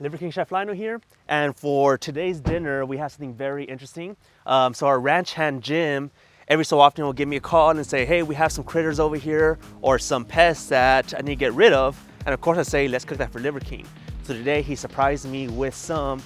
Liver King Chef Lionel here, and for today's dinner we have something very interesting. So our ranch hand Jim every so often will give me a call and say, hey, we have some critters over here or some pests that I need to get rid of, and of course I say, let's cook that for Liver King. So today he surprised me with some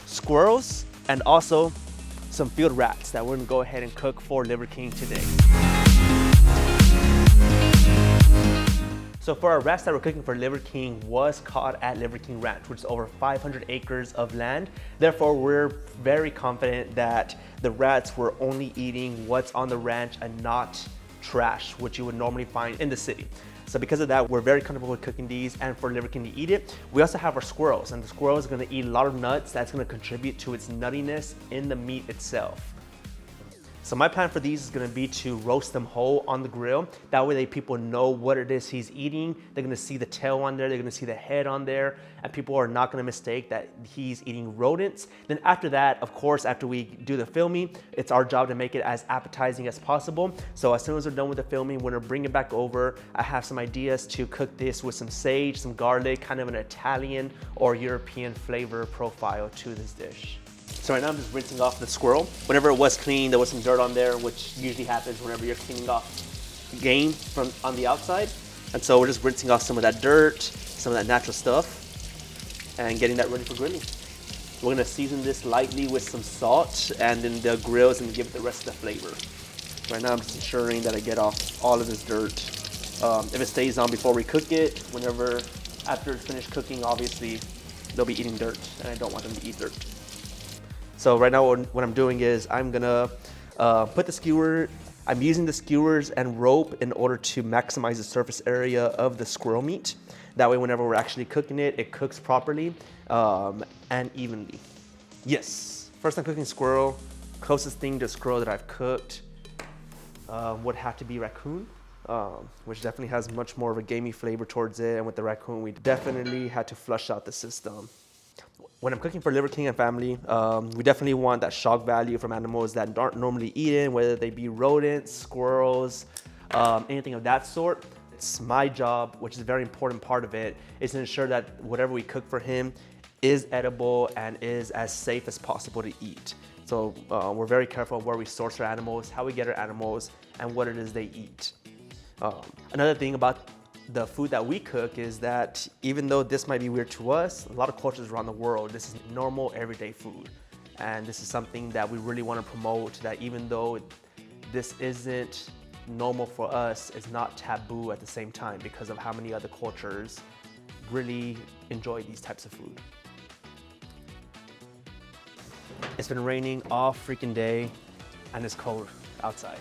squirrels and also some field rats that we're gonna go ahead and cook for Liver King today. So for our rats that we're cooking for Liver King was caught at Liver King Ranch, which is over 500 acres of land. Therefore, we're very confident that the rats were only eating what's on the ranch and not trash, which you would normally find in the city. So because of that, we're very comfortable with cooking these and for Liver King to eat it. We also have our squirrels, and the squirrel is gonna eat a lot of nuts. That's gonna contribute to its nuttiness in the meat itself. So my plan for these is gonna be to roast them whole on the grill. That way people know what it is he's eating. They're gonna see the tail on there, they're gonna see the head on there, and people are not gonna mistake that he's eating rodents. Then after that, of course, after we do the filming, it's our job to make it as appetizing as possible. So as soon as we're done with the filming, we're gonna bring it back over. I have some ideas to cook this with some sage, some garlic, kind of an Italian or European flavor profile to this dish. So right now I'm just rinsing off the squirrel. Whenever it was clean, there was some dirt on there, which usually happens whenever you're cleaning off game from on the outside. And so we're just rinsing off some of that dirt, some of that natural stuff, and getting that ready for grilling. We're gonna season this lightly with some salt, and then the grill is gonna give it the rest of the flavor. Right now I'm just ensuring that I get off all of this dirt. If it stays on before we cook it, after it's finished cooking, obviously they'll be eating dirt, and I don't want them to eat dirt. So right now what I'm doing is I'm gonna put the skewer, I'm using the skewers and rope in order to maximize the surface area of the squirrel meat. That way whenever we're actually cooking it, it cooks properly and evenly. Yes, first time cooking squirrel, closest thing to squirrel that I've cooked would have to be raccoon, which definitely has much more of a gamey flavor towards it. And with the raccoon, we definitely had to flush out the system. When I'm cooking for Liver King and family, we definitely want that shock value from animals that aren't normally eaten, whether they be rodents, squirrels, anything of that sort. It's my job, which is a very important part of it, is to ensure that whatever we cook for him is edible and is as safe as possible to eat. So we're very careful of where we source our animals, how we get our animals, and what it is they eat. Another thing about the food that we cook is that even though this might be weird to us, a lot of cultures around the world, this is normal everyday food. And this is something that we really want to promote, that even though this isn't normal for us, it's not taboo at the same time because of how many other cultures really enjoy these types of food. It's been raining all freaking day and it's cold outside.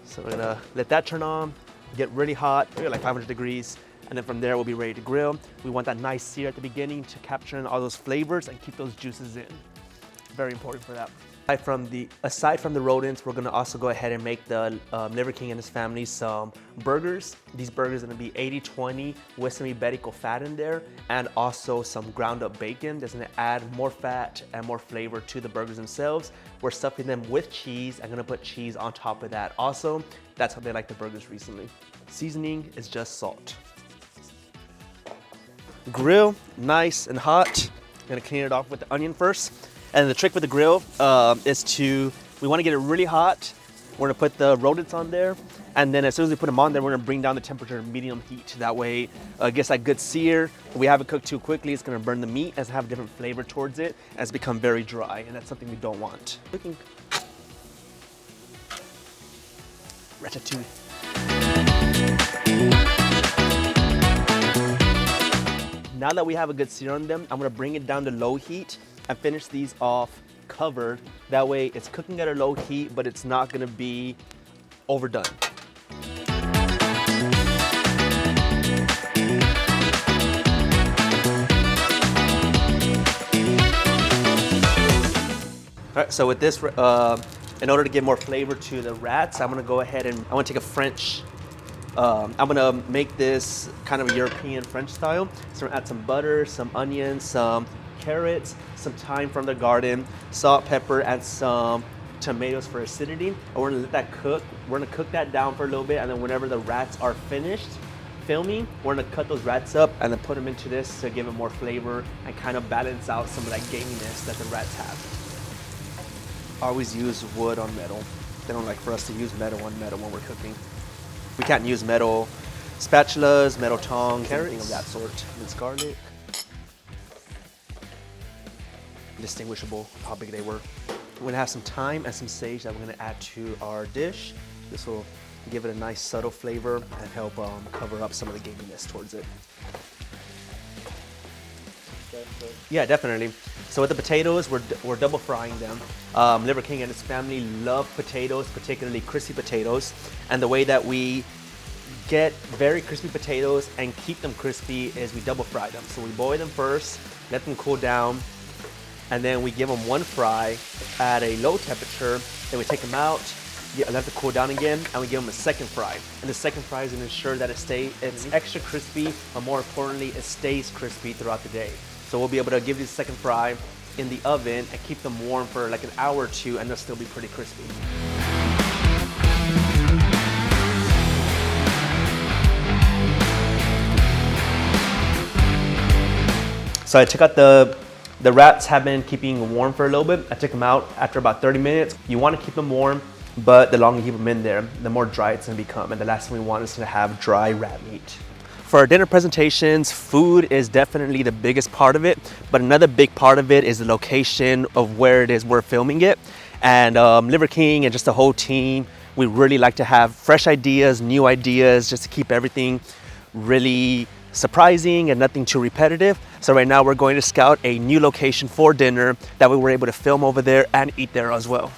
So we're gonna let that turn on, get really hot, maybe like 500 degrees, and then from there we'll be ready to grill. We want that nice sear at the beginning to capture in all those flavors and keep those juices in. Very important for that. Aside from the rodents, we're gonna also go ahead and make the Liver King and his family some burgers. These burgers are gonna be 80-20 with some iberico fat in there and also some ground up bacon that's gonna add more fat and more flavor to the burgers themselves. We're stuffing them with cheese. I'm gonna put cheese on top of that. Also, that's how they like the burgers recently. Seasoning is just salt. Grill, nice and hot. I'm gonna clean it off with the onion first. And the trick with the grill we wanna get it really hot. We're gonna put the rodents on there. And then as soon as we put them on there, we're gonna bring down the temperature to medium heat. That way, it gets that good sear. If we have it cooked too quickly, it's gonna burn the meat as it have a different flavor towards it, and it's become very dry, and that's something we don't want. Cooking. Ratatouille. Now that we have a good sear on them, I'm gonna bring it down to low heat and finish these off covered. That way it's cooking at a low heat, but it's not gonna be overdone. All right, so with this, in order to give more flavor to the rats, I'm gonna go ahead and I wanna take a French, I'm gonna make this kind of a European French style. So I'm gonna add some butter, some onions, some carrots, some thyme from the garden, salt, pepper, and some tomatoes for acidity. And we're gonna let that cook. We're gonna cook that down for a little bit, and then whenever the rats are finished, filming, we're gonna cut those rats up and then put them into this to give it more flavor and kind of balance out some of that gaminess that the rats have. I always use wood on metal. They don't like for us to use metal on metal when we're cooking. We can't use metal spatulas, metal tongs, anything of that sort. Minced garlic. Indistinguishable how big they were. We're gonna have some thyme and some sage that we're gonna add to our dish. This will give it a nice subtle flavor and help cover up some of the gaminess towards it. Yeah, definitely. So with the potatoes, we're double frying them. Liver King and his family love potatoes, particularly crispy potatoes. And the way that we get very crispy potatoes and keep them crispy is we double fry them. So we boil them first, let them cool down, and then we give them one fry at a low temperature. Then we take them out, let them cool down again, and we give them a second fry. And the second fry is gonna ensure that it's extra crispy, but more importantly, it stays crispy throughout the day. So we'll be able to give you the second fry in the oven and keep them warm for like an hour or two, and they'll still be pretty crispy. So I took out the rats have been keeping warm for a little bit. I took them out after about 30 minutes. You want to keep them warm, but the longer you keep them in there, the more dry it's gonna become. And the last thing we want is to have dry rat meat. For our dinner presentations, food is definitely the biggest part of it, but another big part of it is the location of where it is we're filming it. And Liver King and just the whole team, we really like to have fresh ideas, new ideas, just to keep everything really surprising and nothing too repetitive. So right now we're going to scout a new location for dinner that we were able to film over there and eat there as well.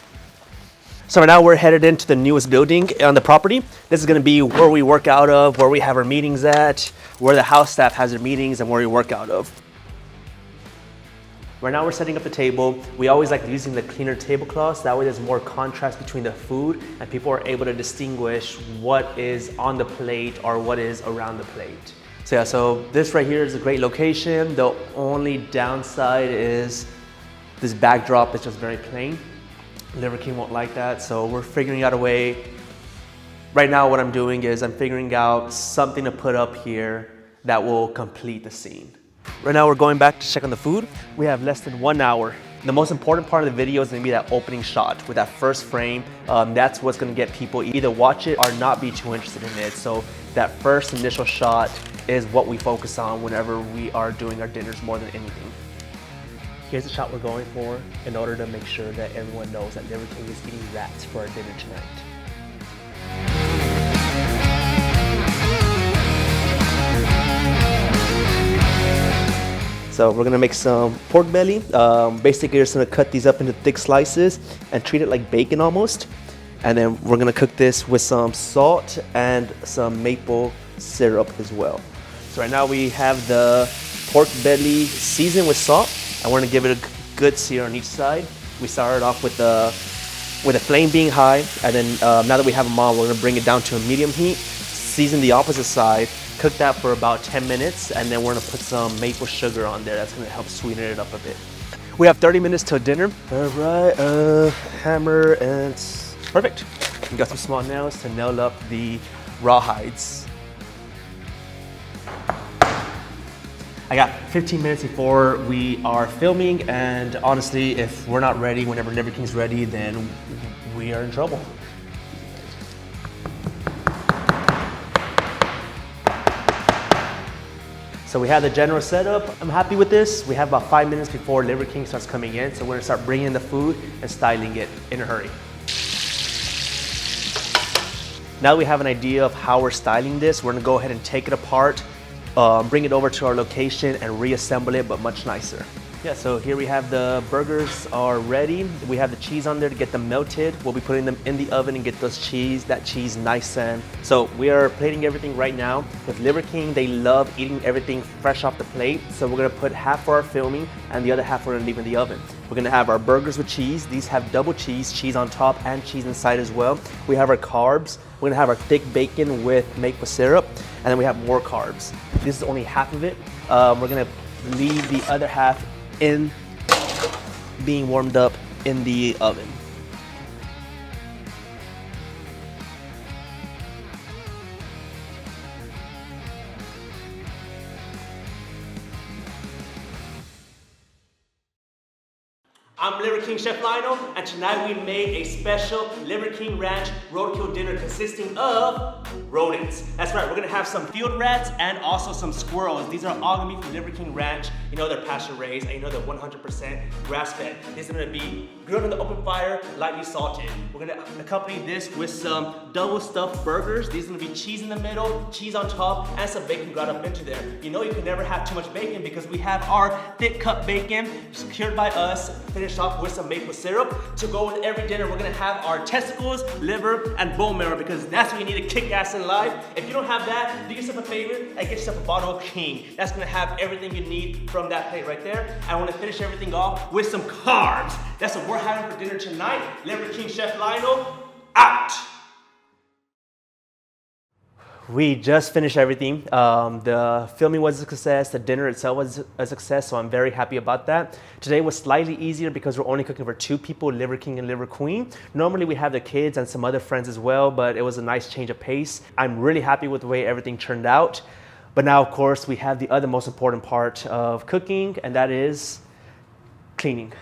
So right now we're headed into the newest building on the property. This is gonna be where we work out of, where we have our meetings at, where the house staff has their meetings and where we work out of. Right now we're setting up the table. We always like using the cleaner tablecloths. That way there's more contrast between the food and people are able to distinguish what is on the plate or what is around the plate. So yeah, so this right here is a great location. The only downside is this backdrop is just very plain. Liver King won't like that, so we're figuring out a way. Right now what I'm doing is I'm figuring out something to put up here that will complete the scene. Right now we're going back to check on the food. We have less than 1 hour. The most important part of the video is gonna be that opening shot with that first frame. That's what's gonna get people either watch it or not be too interested in it. So that first initial shot is what we focus on whenever we are doing our dinners more than anything. Here's the shot we're going for in order to make sure that everyone knows that Liver King is eating rats for our dinner tonight. So we're gonna make some pork belly. Basically, we're just gonna cut these up into thick slices and treat it like bacon almost. And then we're gonna cook this with some salt and some maple syrup as well. So right now we have the pork belly seasoned with salt, and we're gonna give it a good sear on each side. We started off with the flame being high, and then now that we have them on, we're gonna bring it down to a medium heat, season the opposite side, cook that for about 10 minutes, and then we're gonna put some maple sugar on there. That's gonna help sweeten it up a bit. We have 30 minutes till dinner. All right, hammer and perfect. We got some small nails to nail up the rawhides. I got 15 minutes before we are filming, and honestly, if we're not ready whenever Liver King's ready, then we are in trouble. So we have the general setup. I'm happy with this. We have about 5 minutes before Liver King starts coming in, so we're gonna start bringing in the food and styling it in a hurry. Now we have an idea of how we're styling this. We're gonna go ahead and take it apart, bring it over to our location and reassemble it, but much nicer. Yeah, so here we have the burgers are ready. We have the cheese on there to get them melted. We'll be putting them in the oven and get that cheese nice and. So we are plating everything right now. With Liver King, they love eating everything fresh off the plate. So we're gonna put half for our filming and the other half we're gonna leave in the oven. We're gonna have our burgers with cheese. These have double cheese on top and cheese inside as well. We have our carbs. We're gonna have our thick bacon with maple syrup, and then we have more carbs. This is only half of it. We're gonna leave the other half in being warmed up in the oven. I'm Liver King Chef Lionel, and tonight we made a special Liver King Ranch roadkill dinner consisting of rodents. That's right, we're gonna have some field rats and also some squirrels. These are all gonna be from Liver King Ranch. You know they're pasture raised, and you know they're 100% grass fed. These are gonna be grilled on the open fire, lightly salted. We're gonna accompany this with some double stuffed burgers. These are gonna be cheese in the middle, cheese on top, and some bacon got up into there. You know you can never have too much bacon because we have our thick cut bacon secured by us, finished off with some maple syrup. To go with every dinner, we're gonna have our testicles, liver, and bone marrow because that's what you need to kick ass in life. If you don't have that, do yourself a favor and get yourself a bottle of King. That's gonna have everything you need from that plate right there. I wanna finish everything off with some carbs. That's what we're having for dinner tonight. Liver King Chef Lionel, out! We just finished everything. The filming was a success, the dinner itself was a success, so I'm very happy about that. Today was slightly easier because we're only cooking for 2 people, Liver King and Liver Queen. Normally we have the kids and some other friends as well, but it was a nice change of pace. I'm really happy with the way everything turned out. But now, of course, we have the other most important part of cooking, and that is cleaning.